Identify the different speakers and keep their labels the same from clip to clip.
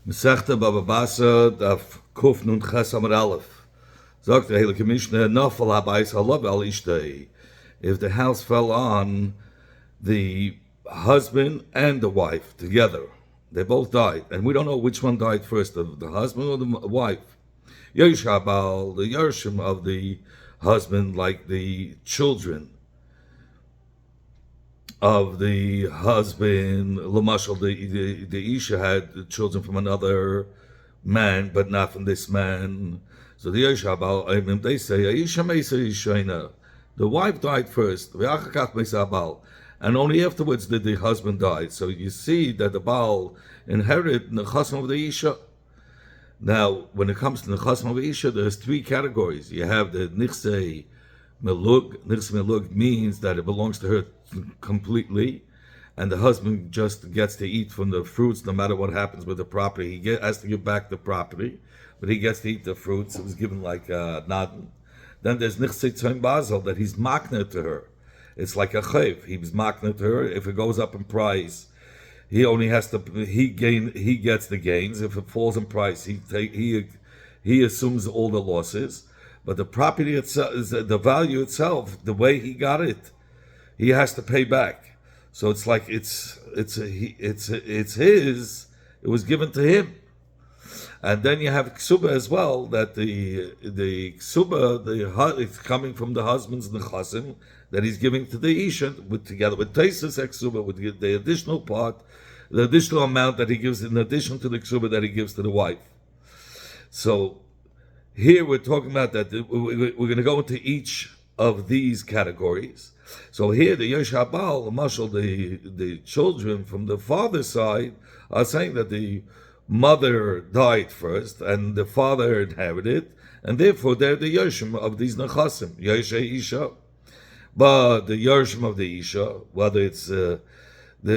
Speaker 1: Mesechta Bava basra daf kuf nun ches amar aleph. Sagt the Heilige Mishnah, nafal habayis halav al ishtei. If the house fell on the husband and the wife together, they both died, and we don't know which one died first, the husband or the wife. Yesh habal, the yershim of the husband, like the children of the husband. Lamashal, the Isha had children from another man, but not from this man. So the Isha, they say, Isha Mesa Ishaina. The wife died first, and only afterwards did the husband die. So you see that the Baal inherited the chasm of the Isha. Now, when it comes to the chasm of the Isha, there's three categories. You have the Nichsei Melug. Nichsei Melug means that it belongs to her completely, and the husband just gets to eat from the fruits no matter what happens with the property. He has to give back the property, but he gets to eat the fruits. It was given like Nadan. Then there's Nichsei Tzon Basel, that he's makna to her. It's like a chayv. He's makna to her. If it goes up in price, he only has to he gets the gains. If it falls in price, he assumes all the losses. But the property itself, the value itself, the way he got it, he has to pay back. So it's like it's his. It was given to him. And then you have ksuba as well, that the ksuba, it's coming from the husband's nechasim that he's giving to the isha, together with teisus ksuba, with the additional part, the additional amount that he gives in addition to the ksuba that he gives to the wife. So here we're talking about that we're going to go into each of these categories. So here the Yesh Habal, the children from the father's side are saying that the mother died first and the father inherited, and therefore they're the Yershim of these Nechasim, Yesh Isha. But the Yershim of the Isha, whether it's who is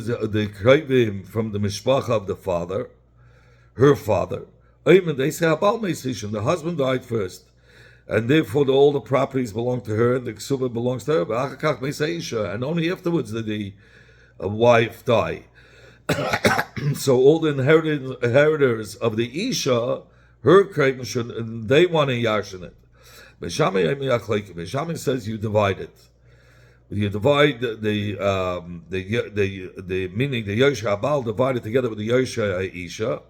Speaker 1: the Krevim from the Mishpacha of the father, her father, they say Habal Meisishim, the husband died first, and therefore all the properties belong to her, and the ksuba belongs to her. And only afterwards did the wife die. So all the inheritors of the Isha, her krayim, they want to yarshin it. Beshami says you divide it. You divide the meaning the Yesh Habal divided together with the Yesh Isha.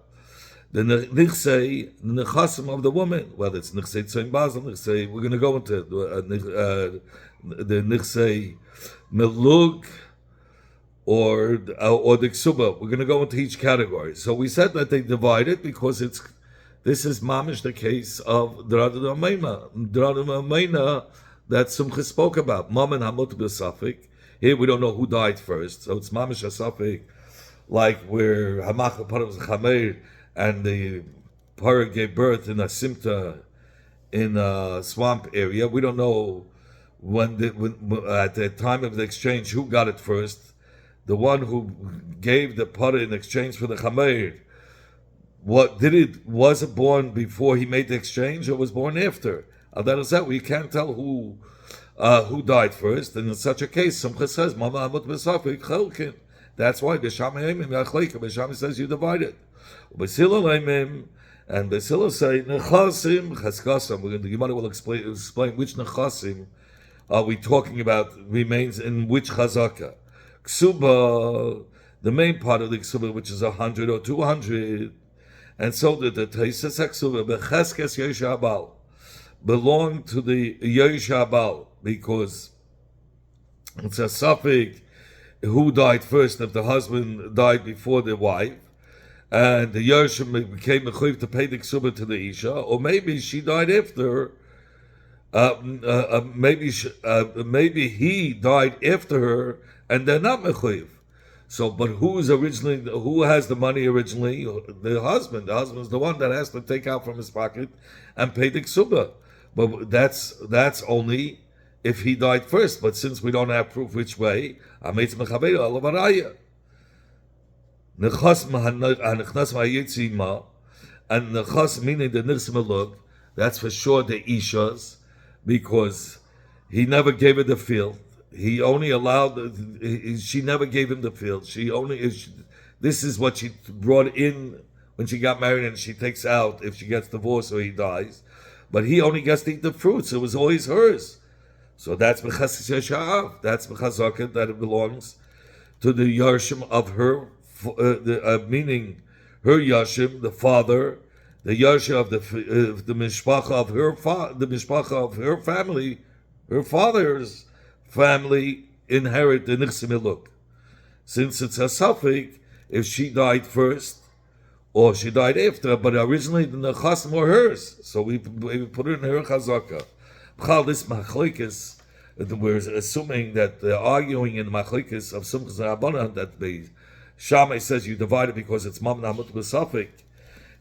Speaker 1: The nichsei, the nechasim of the woman, whether it's nichsei tzon basel, nichsei, we're going to go into the nichsei melug or the ksuba. We're going to go into each category. So we said that they divide it because this is mamish the case of Dradu Ameina that Sumcha spoke about. Maman hamut b'safik. Here we don't know who died first, so it's mamish asafik, like where hamach part was chameir, and the parrot gave birth in a simta in a swamp area. We don't know when at the time of the exchange who got it first. The one who gave the parrot in exchange for the chameir, was it born before he made the exchange or was born after? That is that we can't tell who died first. And in such a case, Simcha says, Mama Amut B'Safik Chelkin. That's why B'Shami says you divide it. And Basila say nechasim chaskasim. The Gemara will explain which nechasim are we talking about remains in which chazaka. Ksuba, the main part of the ksuba, which is 100 or 200, and so the teises ksuba becheskes Yesh Habal belong to the Yesh Habal because it's a suffix who died first. If the husband died before the wife, and the Yershim became mechuyev to pay the ksuba to the Isha, or maybe she died after. Maybe he died after her, and they're not mechuyev. So, but who has the money originally? The husband. The husband is the one that has to take out from his pocket and pay the ksuba. But that's only if he died first. But since we don't have proof which way, ametz mechaber alavaraya. Nechas ma'yitzima, and nechas meaning the nirs melug, that's for sure the ishas, because he never gave her the field. He only allowed. She never gave him the field. this is what she brought in when she got married, and she takes out if she gets divorced or he dies. But he only gets to eat the fruits. It was always hers. So that's B'cheskes Yesha'av. That's B'chazaka, that it belongs to the Yarshim of her, meaning her Yashim, the father, the Yarshim of the Mishpacha of her the Mishpacha of her family, her father's family inherit the Nichsim. Since it's a suffix, if she died first or she died after, but originally the Nechasim were hers, so we put it in her Chazaka. This Machlokes, we're assuming that they're arguing in Machlokes of Simchas Rabbanan that the Shammai says you divide it because it's Mam Namut B'Safik.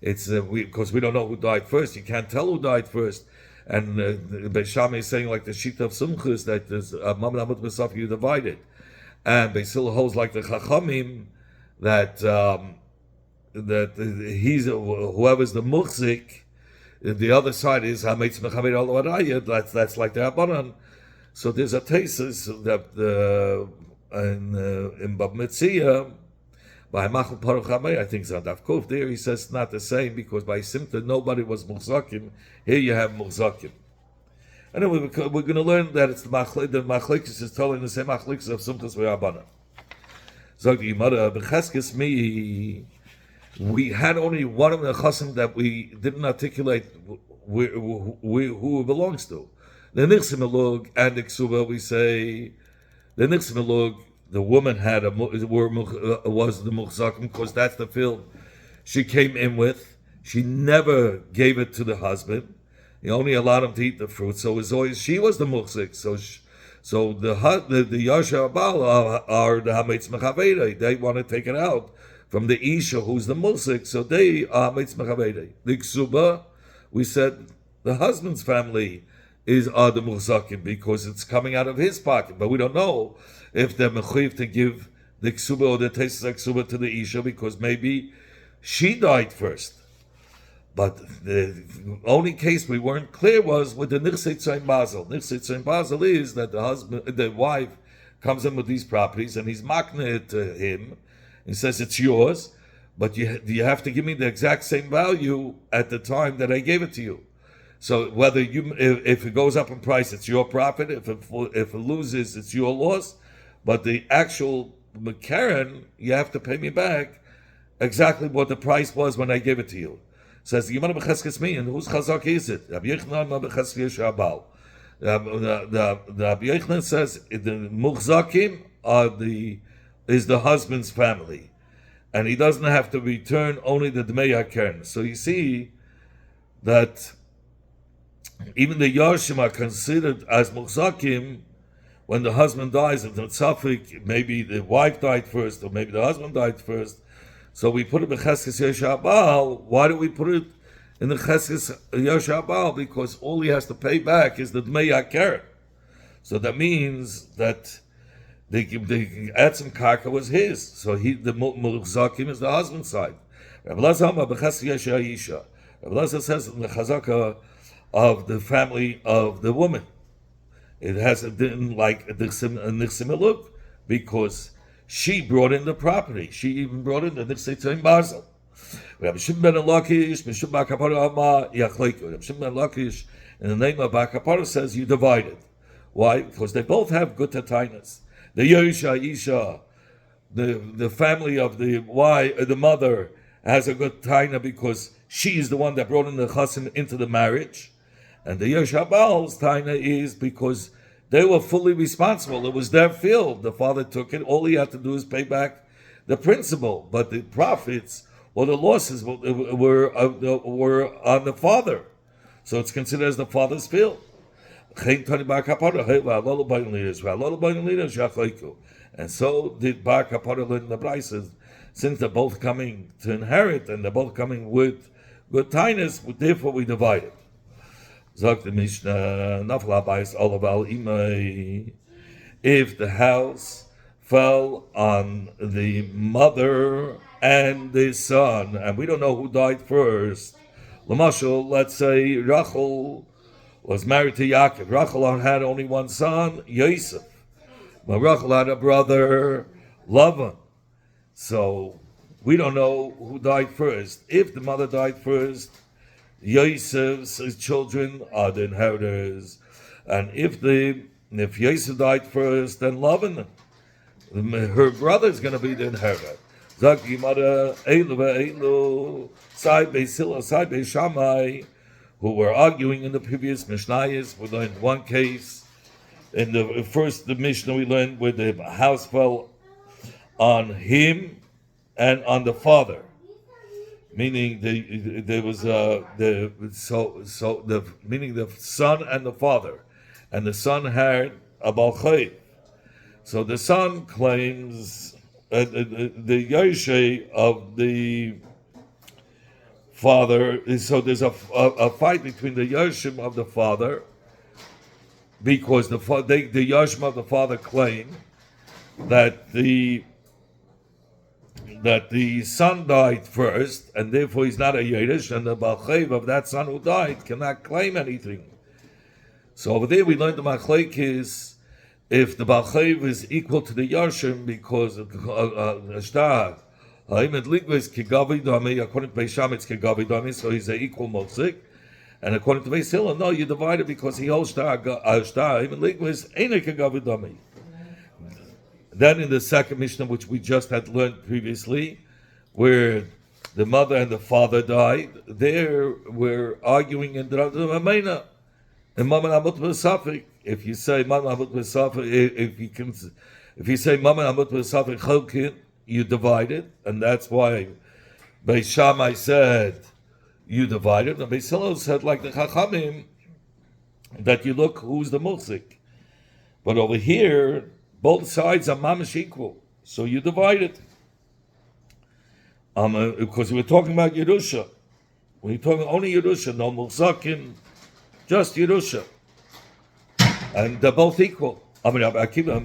Speaker 1: It's because we don't know who died first. You can't tell who died first. And Beis Shammai is saying like the Shita of Simchas that there's Mam Namut B'Safik, you divide it. And Beis Hillel holds like the Chachamim that he's whoever's the Muchzik. The other side is Hametz Mechamed Al Waraya. That's like the Rabbanan. So there's a thesis that in Bab Metzia by Machal Paruch Hamei, I think it's on Daf Kuf. There he says it's not the same because by Simta nobody was Muchzakim. Here you have Muchzakim. And then we're going to learn that it's the Machlokes is telling the same Machlokes of Simchas v'Rabbanan. Zog the Gemara, B'cheskes mi, we had only one of the Chasim that we didn't articulate who it belongs to. The Nichsim Elug and the Ksuba, we say, the Nichsim Elug, the woman had was the Muchzakim because that's the field she came in with. She never gave it to the husband. He only allowed him to eat the fruit. So it was always she was the Muchzik. So the Yasha Abal are the Hametz Mechaveda. They want to take it out from the Isha who's the Muchzik. So they are Hametz Mechaveda. The Ksuba, we said the husband's family are the Muchzakim because it's coming out of his pocket. But we don't know if they're mechuyev to give the Ksuba or the Tesis Ksuba to the Isha because maybe she died first. But the only case we weren't clear was with the Nichsei Tzayin Basel. Nichsei Tzayin Basel is that the wife comes in with these properties and he's makne it to him. He says it's yours, but you have to give me the exact same value at the time that I gave it to you. So whether if it goes up in price, it's your profit. If it loses, it's your loss. But the actual Karen, you have to pay me back exactly what the price was when I gave it to you. Says the Gemara B'cheskes mi, and whose chazak is it? Rabbi Yochanan B'cheskes Shabal. The Rabbi Yochanan says the Muchzakim is the husband's family, and he doesn't have to return only the Dmei HaKeren. So you see that even the Yarshim are considered as Muchzakim when the husband dies. If the Tzafik, maybe the wife died first, or maybe the husband died first. So we put it in Cheskes Yeshabal. Why do we put it in the Cheskes Yeshabal? Because all he has to pay back is the Dmei HaKeren. So that means that the Etzem Karka was his. So the Muchzakim is the husband's side. Rabbi Lazar says in the Chazaka of the family of the woman, it has a din like a Nichsim Elug because she brought in the property. She even brought in the Nichsei Tzayin Basel. Rabbi Shimon ben Lakish, Mishum Bar Kapara Amma Yachleiku. Rabbi Shimon ben Lakish, in the name of Bar Kapara, says you divide it. Why? Because they both have good tatainas. The Yosha Isha, the family of the mother has a good taina because she is the one that brought in the chasim into the marriage, and the Yosha Baal's taina is because they were fully responsible. It was their field. The father took it. All he had to do is pay back the principal. But the profits or the losses were on the father. So it's considered as the father's field. And so did Bar Kapara learn the Braises. Since they're both coming to inherit and they're both coming with good tinus, therefore we divide it. Sagt the Mishnah, if the house fell on the mother and the son, and we don't know who died first. Lamashal, let's say Rachel was married to Yaakov. Rachel had only one son, Yosef. But Rachel had a brother, Lavan. So we don't know who died first. If the mother died first, Yosef's children are the inheritors. And if Yosef died first, then Lavan, her brother, is going to be the inheritor. Zag Yimada, Eilu ve'Eilu, Sai Beisila, Sai Beishamai, who were arguing in the previous Mishnayos. We learned one case. In the Mishnah we learned where the house fell on him and on the father, meaning there was meaning the son and the father, and the son had a balchay. So the son claims the yoshe of the father. So there's a fight between the yoshim of the father, because the yoshim of the father claim that the son died first, and therefore he's not a Yerush, and the Balchev of that son who died cannot claim anything. So over there we learned the Machlek is if the Balchev is equal to the Yarshim, because Ashtar, according to Beisham it's Kegavi Dami, so he's an equal Mosik. And according to Beis Hillel, no, you divide it because he holds Ashtar, even Ligwis, ain't a Kegavi Dami. Then in the second Mishnah, which we just had learned previously, where the mother and the father died, there we're arguing in the Ramena. And Mama Amut B'Safik, if you say Mama Amut B'Safik, if you say Mama Amut B'Safik Cholkin, you divide it, and that's why Beis Shammai said you divide it, and Beis Hillel said like the Chachamim that you look who's the Musik. But over here, both sides are mamish equal, so you divide it. Because we're talking about Yerusha. We're talking only Yerusha, no Mulzakim, just Yerusha. And they're both equal. Rabbi Akiva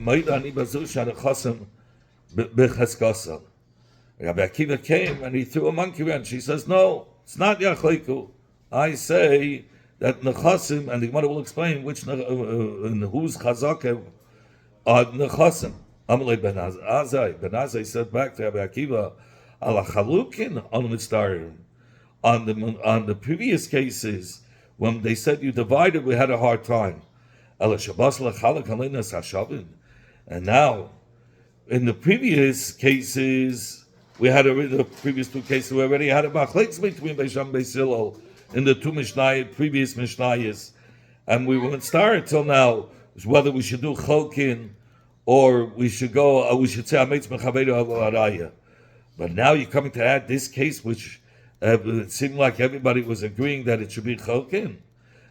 Speaker 1: came and he threw a monkey around. She says, no, it's not Yachleiku. I say that Nechasim, and the Gemara will explain which whose Chazakah are Nechasim. Amalei Ben Azai. Ben Azai said back to Rabbi Akiva, Ala Chalukin on Mitzdarim. On the previous cases, when they said you divided, we had a hard time. Ala Shabbos Lechalak Halenas Hashavin. And now, in the previous cases, the previous two cases, we already had a machlekes between Beisham and Beis Hillel in the two previous Mishnayos, and we won't start till now whether we should do Cholkin or we should say Ametz Mechaveru Araya. But now you're coming to add this case, which it seemed like everybody was agreeing that it should be Cholkin.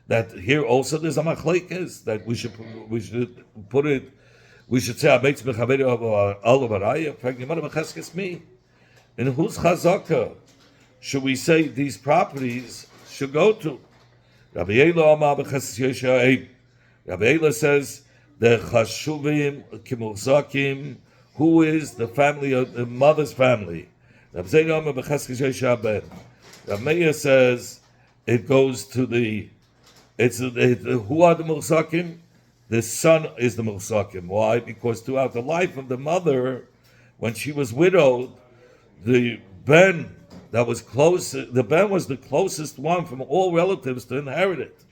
Speaker 1: That here also there's a machlekes that we should put it. We should say Ametz Mechaveru Araya. In fact, Yemar Mecheskes me. In whose chazaka should we say these properties should go to? Rabbi Ela says the chashuvim kimurzakim, who is the family of the mother's family. Rabbi Meir says it goes to who are the murzakim? The son is the murzakim. Why? Because throughout the life of the mother, when she was widowed, the ben that was close, the ben was the closest one from all relatives to inherit it.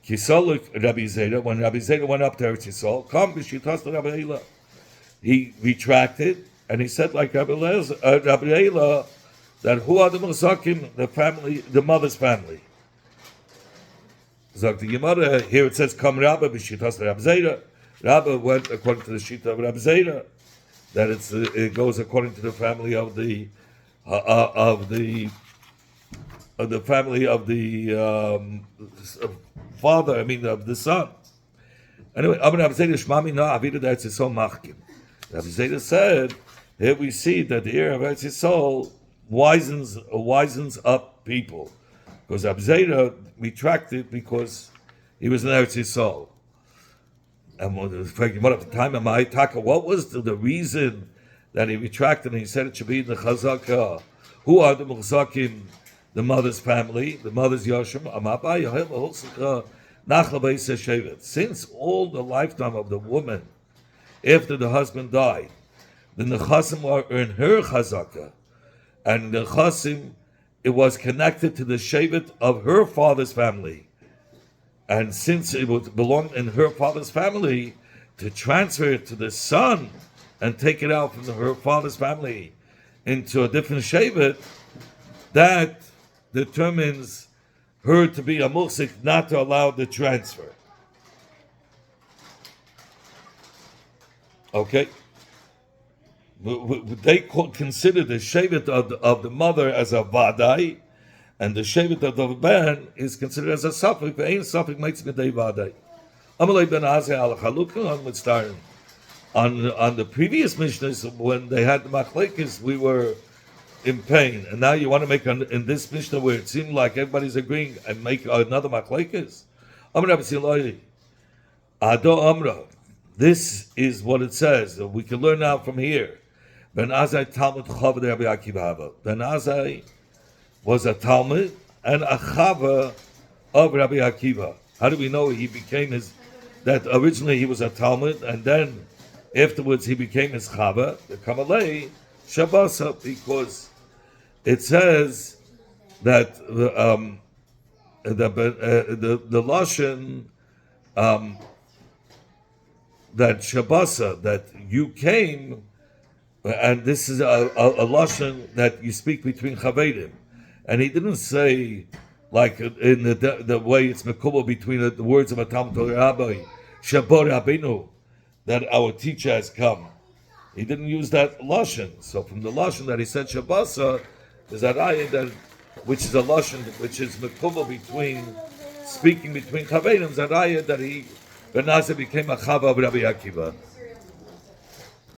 Speaker 1: Kisol Rabbi Zeda, when Rabbi Zeda went up to Eretz Yisrael, come b'shitas Rabbi Ela. He retracted and he said like Rabbi Ela that who are the Musakim, the family, the mother's family. Zog the Gemara, here it says come Rabbi b'shitas Rabbi Zeda. Rabbi went according to the shita of Rabbi Zeda, that it goes according to the family of the family of the father. I mean of the son. Anyway, Rabbi Zeda Shmami na Avida Eretz Yisrael machkim. Rabbi Zeda said, here we see that the ear of Eretz Yisrael wisens up people, because Rabbi Zeda retracted because he was in Eretz Yisrael. And at the time of my taka, what was the reason that he retracted and he said it should be the chazaka? Who are the muzakim? The mother's family, the mother's yashim. Since all the lifetime of the woman after the husband died, the Nechasim are in her chazaka, and the Nechasim, it was connected to the shevet of her father's family, and since it belonged in her father's family, to transfer it to the son and take it out from her father's family into a different shevet, that determines her to be a muhsik, not to allow the transfer. Okay? They consider the shevet of the mother as a vadai, and the shevet of the ben is considered as a suffix. The ain't suffix makes midei vadai. Amalei ben Azai al Chalukah on Mitzdarim. On the previous Mishnahs, when they had the machlekes, we were in pain, and now you want to make in this Mishnah where it seemed like everybody's agreeing and make another machlekes. Amar Rabbi Ado Amra. This is what it says. We can learn now from here. Ben Azai Talmud Chavod Rabbi Akiva. Ben Azai was a Talmud and a Chava of Rabbi Akiva. How do we know he became his? That originally he was a Talmud, and then afterwards he became his Chava, the Kamalei Shabasa, because it says that the lashon that Shabasa, that you came, and this is a lashon that you speak between chavedim, and he didn't say like in the way it's mekubal between the words of a Talmud Torah Rabbi Shabor Rabbeinu, that our teacher has come. He didn't use that lashon. So from the lashon that he said Shabasa, there's that ayah that which is a lashon which is mekubal between speaking between chavedim. That ayah that he Ben Azai became a chava of Rabbi Akiva.